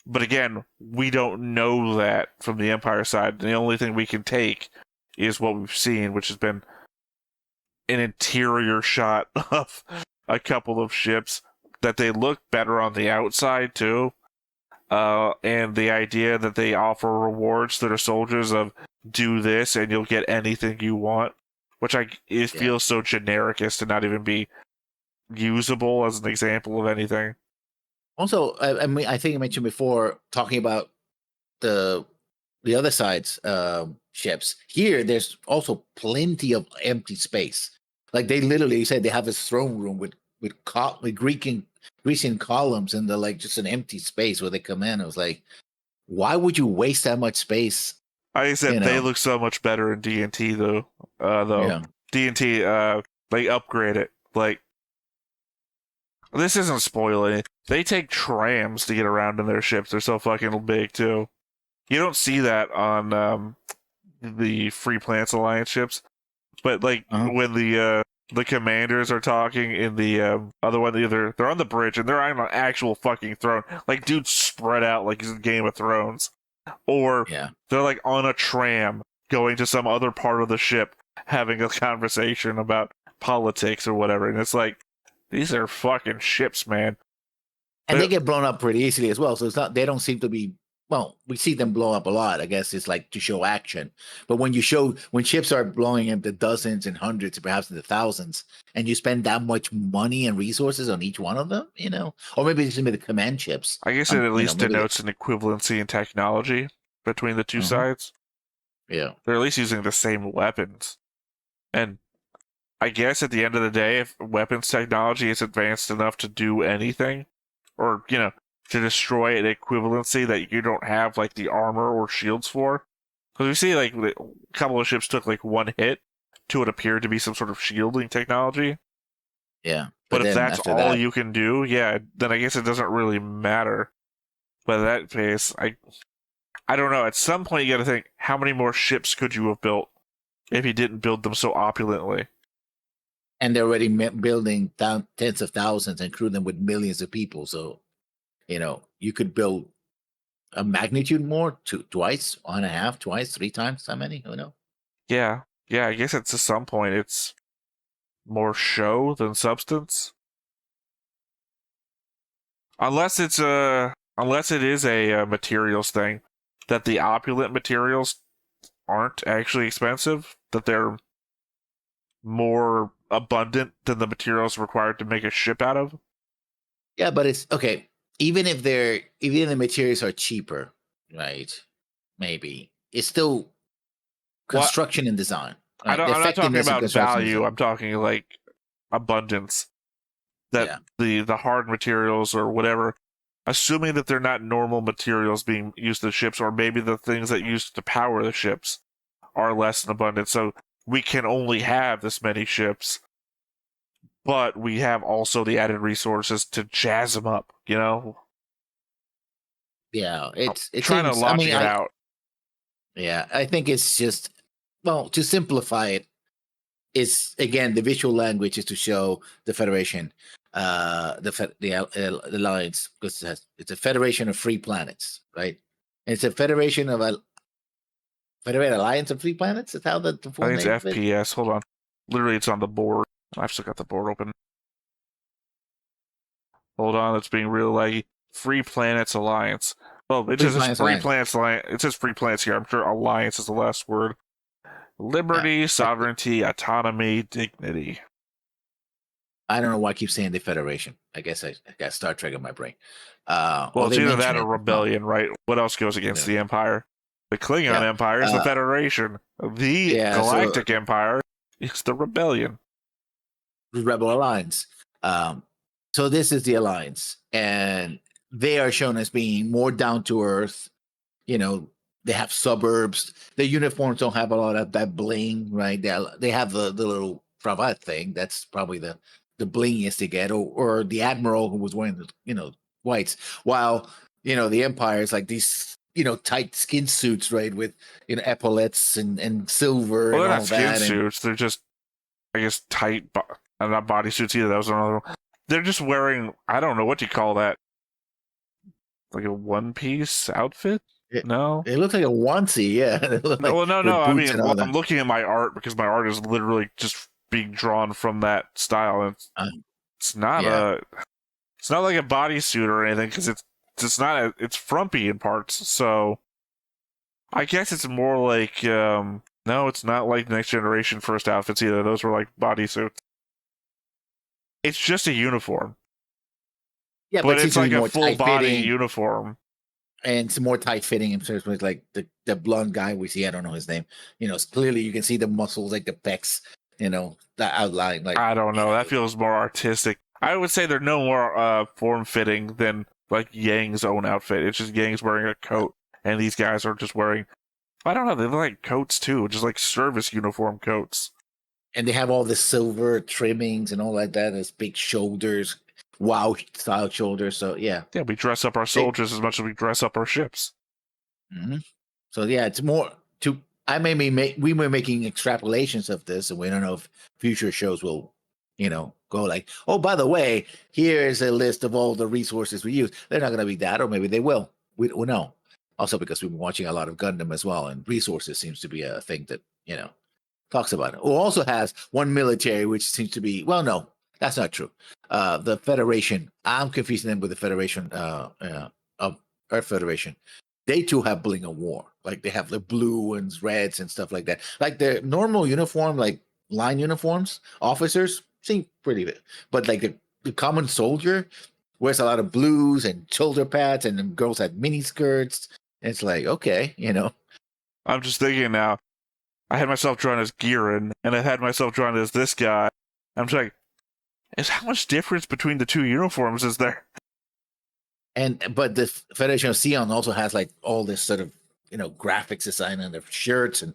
But again, we don't know that from the Empire side. The only thing we can take is what we've seen, which has been an interior shot of a couple of ships that they look better on the outside too. And the idea that they offer rewards to their soldiers of do this and you'll get anything you want, which feels so generic as to not even be usable as an example of anything. Also, I think I mentioned before talking about the other side's ships. Here, there's also plenty of empty space. Like they literally said, they have a throne room with Grecian columns, and they're like just an empty space where they come in. I was like, why would you waste that much space? Like I said, they look so much better in D&T though. D&T, they upgrade it. Like, this isn't spoiling. They take trams to get around in their ships. They're so fucking big too. You don't see that on the Free Planets Alliance ships, but like when the commanders are talking in the other one, they're on the bridge and they're on an actual fucking throne, like dudes spread out like it's Game of Thrones, or they're like on a tram going to some other part of the ship having a conversation about politics or whatever, and it's like these are fucking ships, man. And they get blown up pretty easily as well. So it's not, they don't seem to be, well, we see them blow up a lot. I guess it's like to show action. But when ships are blowing into dozens and hundreds, perhaps into thousands, and you spend that much money and resources on each one of them, or maybe it's the command ships. I guess it at least denotes an equivalency in technology between the two sides. Yeah. They're at least using the same weapons. And I guess at the end of the day, if weapons technology is advanced enough to do anything, or, to destroy an equivalency that you don't have, like, the armor or shields for. Because we see, like, a couple of ships took, like, one hit to what appeared to be some sort of shielding technology. Yeah. But if that's all you can do, then I guess it doesn't really matter. But in that case, I don't know. At some point, you gotta think, how many more ships could you have built if you didn't build them so opulently? And they're already building tens of thousands and crew them with millions of people. So, you could build a magnitude more, twice, 1.5, twice, 3 times how many? Who knows? Yeah. I guess at some point it's more show than substance. Unless it is a materials thing, that the opulent materials aren't actually expensive, that they're more abundant than the materials required to make a ship out of. Yeah, but it's okay. Even if the materials are cheaper, right? Maybe it's still construction and design. Right? I'm not talking about value. I'm talking like abundance. That the hard materials or whatever, assuming that they're not normal materials being used to the ships, or maybe the things that used to power the ships are less than abundant. So we can only have this many ships, but we have also the added resources to jazz them up, Yeah, it's trying to logic it out. Yeah, I think it's just, well, to simplify it, is again the visual language is to show the Federation, the Alliance, because it's a federation of free planets, right? And it's a federation of Federated Alliance of Free Planets. Is how the full I think name it's FPS. Hold on, literally, it's on the board. I've still got the board open. Hold on, it's being real laggy. Free Planets Alliance. Well, it says Free Planets Alliance. It says Free Planets here. I'm sure Alliance is the last word. Liberty, sovereignty, autonomy, dignity. I don't know why I keep saying the Federation. I guess I got Star Trek in my brain. Well, it's either that or rebellion, right? What else goes against the Empire? The Klingon Empire is the Federation. The Galactic Empire is the Rebellion. The Rebel Alliance. So this is the Alliance, and they are shown as being more down to earth. You know, they have suburbs. Their uniforms don't have a lot of that bling, right? They have the little cravat thing. That's probably the blingiest to get, or the admiral who was wearing the whites, while the Empire is like these tight skin suits, right, with epaulets and silver Well, and they're all not skin that. suits. They're just, I guess, tight, not bodysuits either. That was another one. They're just wearing, I don't know what you call that, like a one-piece outfit. No, it looks like a onesie. Yeah. No. I mean, well, I'm looking at my art because my art is literally just being drawn from that style. And it's not it's not like a bodysuit or anything because it's frumpy in parts. So I guess it's more like no, it's not like Next Generation first outfits either. Those were like bodysuits. It's just a uniform. Yeah, but it's like a full body fitting, uniform. and it's more tight fitting in terms of like the blonde guy we see. I don't know his name. Clearly you can see the muscles, like the pecs. The outline. Like, I don't know. That feels more artistic. I would say they're no more form fitting than like Yang's own outfit. It's just Yang's wearing a coat, and these guys are just wearing. I don't know. They look like coats too, just like service uniform coats. And they have all the silver trimmings and all like that. There's big shoulders, wow style shoulders. So yeah, we dress up our soldiers as much as we dress up our ships. Mm-hmm. So yeah, it's more to. We were making extrapolations of this, and we don't know if future shows will, go like, oh, by the way, here's a list of all the resources we use. They're not going to be that, or maybe they will. We don't know. Also, because we've been watching a lot of Gundam as well, and resources seems to be a thing that talks about it. Who also has one military, which seems to be no, that's not true. The Federation. I'm confusing them with the Federation of Earth Federation. They too have bling of war. Like they have the blue and reds and stuff like that. Like their normal uniform, like line uniforms, officers seem pretty good. But like the common soldier wears a lot of blues and shoulder pads, and the girls have mini skirts. And it's like, okay, I'm just thinking now. I had myself drawn as Giren, and I had myself drawn as this guy. I'm just like, how much difference between the two uniforms is there? But the Federation of Sion also has like all this sort of graphics design on their shirts and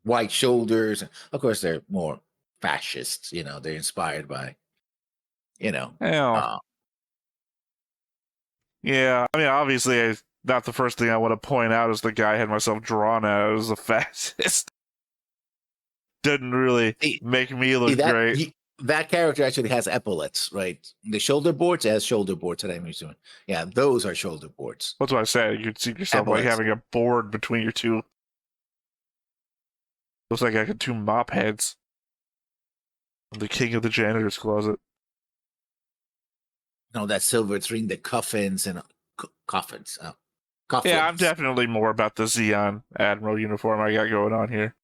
white shoulders. Of course, they're more fascists. They're inspired by Yeah, I mean, obviously, not the first thing I want to point out is the guy I had myself drawn as a fascist. Didn't really make me look great. That character actually has epaulets, right? The shoulder boards has shoulder boards that I'm assuming. Yeah, those are shoulder boards. That's what I said. You'd see yourself epaulets. Like having a board between your two. Looks like I got two mop heads. I'm the king of the janitor's closet. No, that silver ring, the coffins and coffins. Yeah, I'm definitely more about the Zeon Admiral uniform I got going on here.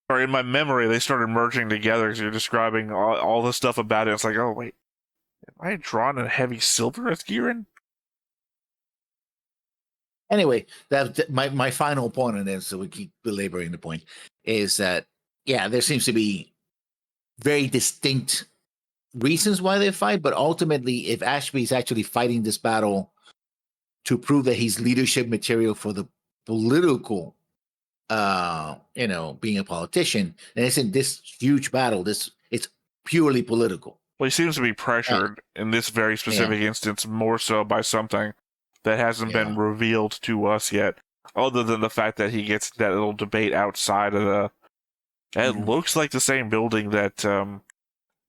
Or in my memory, they started merging together because you're describing all the stuff about it. It's like, oh, wait. Am I drawn in heavy silver as Giren? Anyway, that my final point on this, so we keep belaboring the point, is that, yeah, there seems to be very distinct reasons why they fight, but ultimately, if Ashby is actually fighting this battle to prove that he's leadership material for the political being a politician, and it's in this huge battle. It's purely political. Well, he seems to be pressured in this very specific instance more so by something that hasn't been revealed to us yet, other than the fact that he gets that little debate outside of the. It looks like the same building that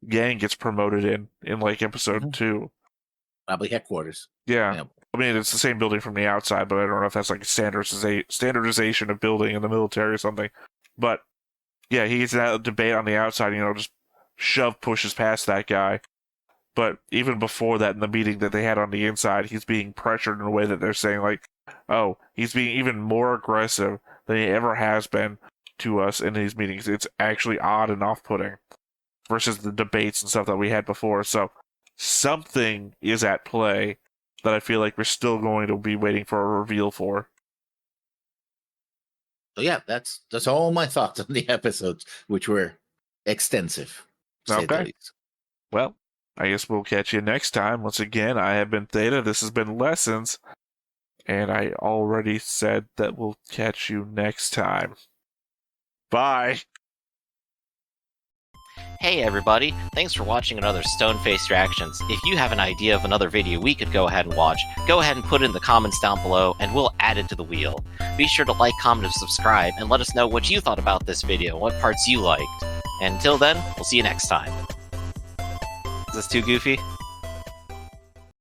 Yang gets promoted in like episode 2. Probably headquarters. Yeah. I mean, it's the same building from the outside, but I don't know if that's like a standardization of building in the military or something. But yeah, he gets that debate on the outside, just pushes past that guy. But even before that, in the meeting that they had on the inside, he's being pressured in a way that they're saying like, oh, he's being even more aggressive than he ever has been to us in these meetings. It's actually odd and off-putting versus the debates and stuff that we had before. So something is at play that I feel like we're still going to be waiting for a reveal for. So yeah, that's all my thoughts on the episodes, which were extensive. Okay. well, I guess we'll catch you next time. Once again, I have been Theta. This has been Lessons. And I already said that we'll catch you next time. Bye. Hey everybody, thanks for watching another Stone-Faced Reactions. If you have an idea of another video we could go ahead and watch, go ahead and put it in the comments down below and we'll add it to the wheel. Be sure to like, comment, and subscribe and let us know what you thought about this video and what parts you liked. And until then, we'll see you next time. Is this too goofy?